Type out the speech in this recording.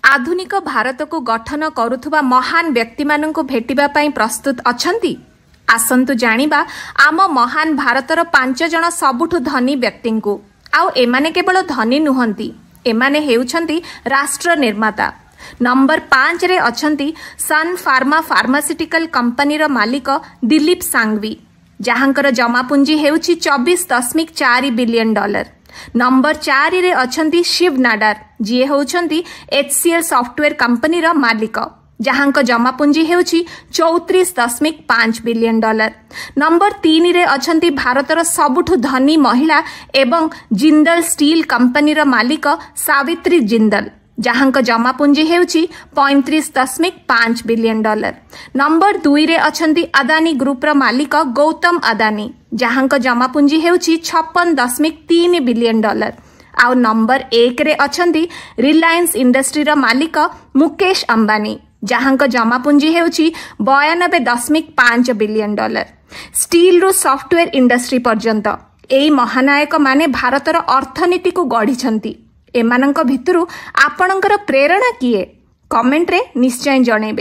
आधुनिक भारत को गठन करुथुबा महान व्यक्ति माननकु भेटिबा पई प्रस्तुत अछंती। आसंतु जानिबा आम महान भारतर 5 जण सबुठु धनी व्यक्ति को। आउ एमाने केवल धनी नुहंती, एमाने हेउछंती राष्ट्र निर्माता। नंबर 5 रे अछंती सन फार्मा फार्मास्यूटिकल कंपनी रो मालिक दिलीप सांघवी, जहांकर जमापुंजी हेउछि 24.4 बिलियन डॉलर। नंबर 4 रे अछंती शिव नाडार, जी होउछंती HCL सॉफ्टवेयर कंपनी रो मालिक, जहांक जमापुंजी हेउछि 34.5 बिलियन डॉलर। नंबर 3 रे अछंती भारतर सबुठु धनी महिला एवं जिंदल स्टील कंपनी रो मालिक सावित्री जिंदल, जहांक जमापुंजी हेउछि 35.5 बिलियन डॉलर। नंबर 2 रे अछंती अदानी ग्रुप रो मालिक गौतम अदानी, जहांक जमापुंजी हेउछि 56.3 बिलियन डॉलर। आउ नंबर 1 रे अछंती रिलायंस इंडस्ट्री रो मालिक मुकेश अंबानी, जहांक जमापुंजी हेउछि 92.5 बिलियन डॉलर। स्टील रो सॉफ्टवेयर इंडस्ट्री पर्यंत एई महानायक माने भारतर अर्थनीति को गढ़िछंती। एमानंक भितरु आपणकर प्रेरणा किए? कमेंट रे निश्चय जणेबे।